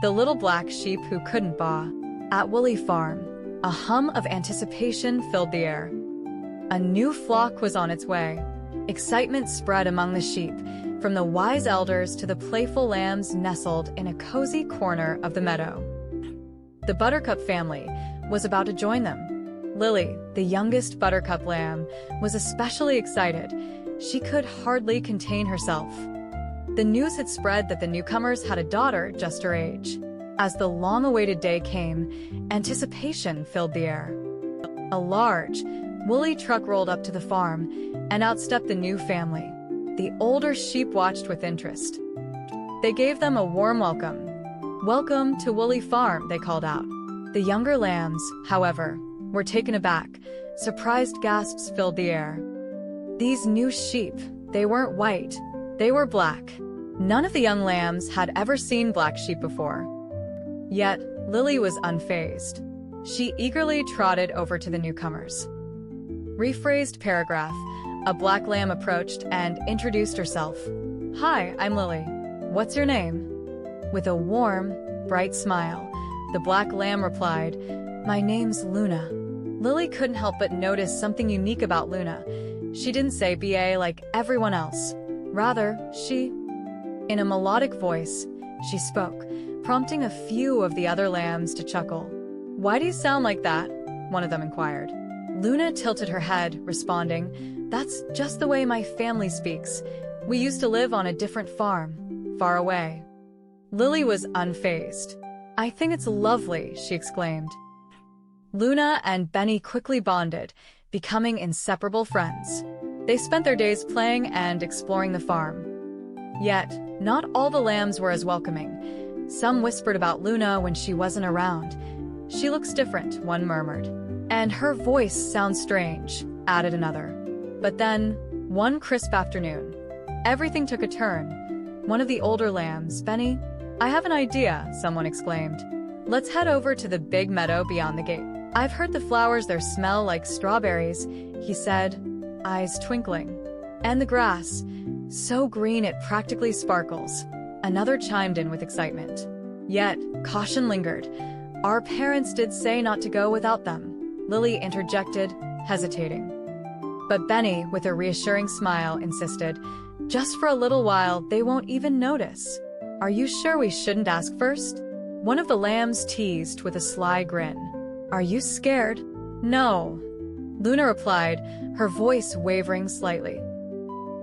The little black sheep who couldn't baa. At Woolly Farm, a hum of anticipation filled the air. A new flock was on its way. Excitement spread among the sheep, from the wise elders to the playful lambs nestled in a cozy corner of the meadow. The Buttercup family was about to join them. Lily, the youngest Buttercup lamb, was especially excited. She could hardly contain herself. The news had spread that the newcomers had a daughter just her age. As the long-awaited day came, anticipation filled the air. A large, woolly truck rolled up to the farm, and out stepped the new family. The older sheep watched with interest. They gave them a warm welcome. "Welcome to Woolly Farm," they called out. The younger lambs, however, were taken aback. Surprised gasps filled the air. These new sheep, they weren't white, they were black. None of the young lambs had ever seen black sheep before. Yet, Lily was unfazed. She eagerly trotted over to the newcomers. Rephrased paragraph. A black lamb approached and introduced herself. "Hi, I'm Lily. What's your name?" With a warm, bright smile, the black lamb replied, "My name's Luna." Lily couldn't help but notice something unique about Luna. She didn't say BA like everyone else. Rather, in a melodic voice, she spoke, prompting a few of the other lambs to chuckle. "Why do you sound like that?" one of them inquired. Luna tilted her head, responding, "That's just the way my family speaks. We used to live on a different farm, far away." Lily was unfazed. "I think it's lovely," she exclaimed. Luna and Benny quickly bonded, becoming inseparable friends. They spent their days playing and exploring the farm. Yet, not all the lambs were as welcoming. Some whispered about Luna when she wasn't around. "She looks different," one murmured. "And her voice sounds strange," added another. But then, one crisp afternoon, everything took a turn. One of the older lambs, Benny, "I have an idea," someone exclaimed. "Let's head over to the big meadow beyond the gate. I've heard the flowers there smell like strawberries," he said, eyes twinkling. "And the grass, so green it practically sparkles." Another chimed in with excitement. Yet, caution lingered. "Our parents did say not to go without them," Lily interjected, hesitating. But Benny, with a reassuring smile, insisted, "Just for a little while, they won't even notice." "Are you sure we shouldn't ask first?" One of the lambs teased with a sly grin. "Are you scared?" "No," Luna replied, her voice wavering slightly.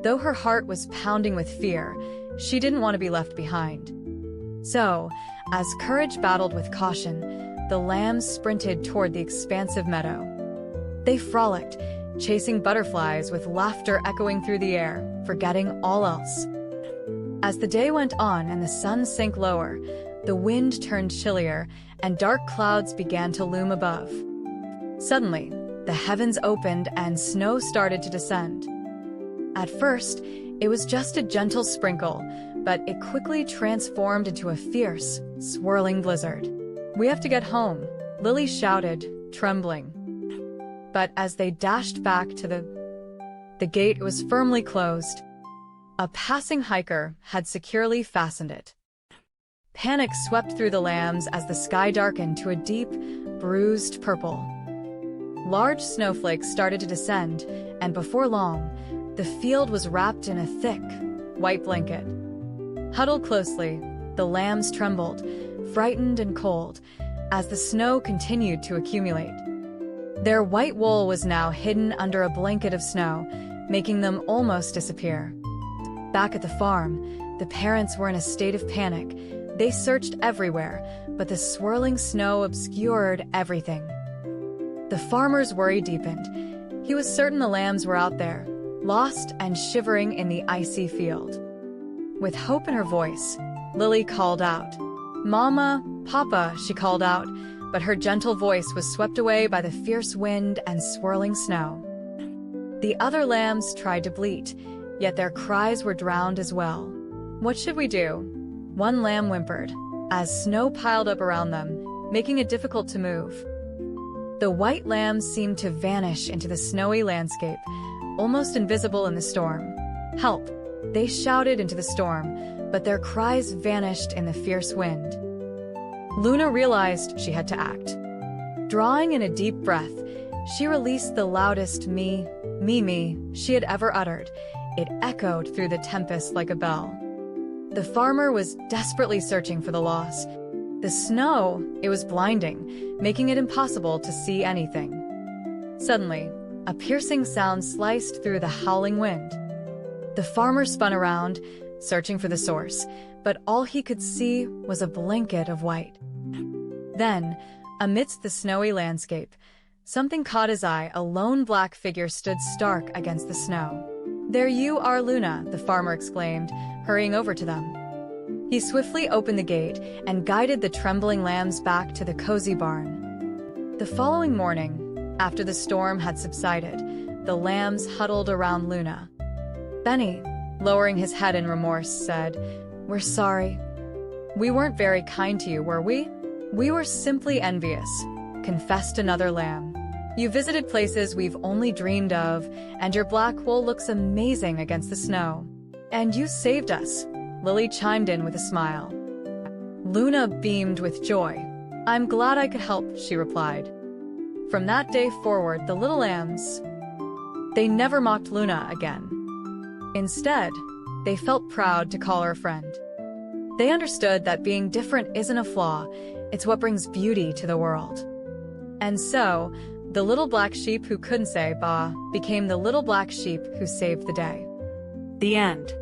Though her heart was pounding with fear, she didn't want to be left behind. So, as courage battled with caution, the lambs sprinted toward the expansive meadow. They frolicked, chasing butterflies with laughter echoing through the air, forgetting all else. As the day went on and the sun sank lower, the wind turned chillier and dark clouds began to loom above. Suddenly, the heavens opened and snow started to descend. At first, it was just a gentle sprinkle, but it quickly transformed into a fierce, swirling blizzard. "We have to get home," Lily shouted, trembling. But as they dashed back to the gate, was firmly closed. A passing hiker had securely fastened it. Panic swept through the lambs as the sky darkened to a deep, bruised purple. Large snowflakes started to descend, and before long, the field was wrapped in a thick, white blanket. Huddled closely, the lambs trembled, frightened and cold, as the snow continued to accumulate. Their white wool was now hidden under a blanket of snow, making them almost disappear. Back at the farm, the parents were in a state of panic. They searched everywhere, but the swirling snow obscured everything. The farmer's worry deepened. He was certain the lambs were out there, lost and shivering in the icy field. With hope in her voice, Lily called out. "Mama, Papa," she called out, but her gentle voice was swept away by the fierce wind and swirling snow. The other lambs tried to bleat, yet their cries were drowned as well. "What should we do?" one lamb whimpered, as snow piled up around them, making it difficult to move. The white lambs seemed to vanish into the snowy landscape, almost invisible in the storm. "Help!" they shouted into the storm, but their cries vanished in the fierce wind. Luna realized she had to act. Drawing in a deep breath, she released the loudest me she had ever uttered. It echoed through the tempest like a bell. The farmer was desperately searching for the lost. The snow, it was blinding, making it impossible to see anything. Suddenly, a piercing sound sliced through the howling wind. The farmer spun around, searching for the source, but all he could see was a blanket of white. Then, amidst the snowy landscape, something caught his eye. A lone black figure stood stark against the snow. "There you are, Luna," the farmer exclaimed, hurrying over to them. He swiftly opened the gate and guided the trembling lambs back to the cozy barn. The following morning, after the storm had subsided, the lambs huddled around Luna. Benny, lowering his head in remorse, said, "We're sorry. We weren't very kind to you, were we?" "We were simply envious," confessed another lamb. "You visited places we've only dreamed of, and your black wool looks amazing against the snow. And you saved us," Lily chimed in with a smile. Luna beamed with joy. "I'm glad I could help," she replied. From that day forward, the little lambs, they never mocked Luna again. Instead, they felt proud to call her a friend. They understood that being different isn't a flaw, it's what brings beauty to the world. And so, the little black sheep who couldn't say "ba" became the little black sheep who saved the day. The end.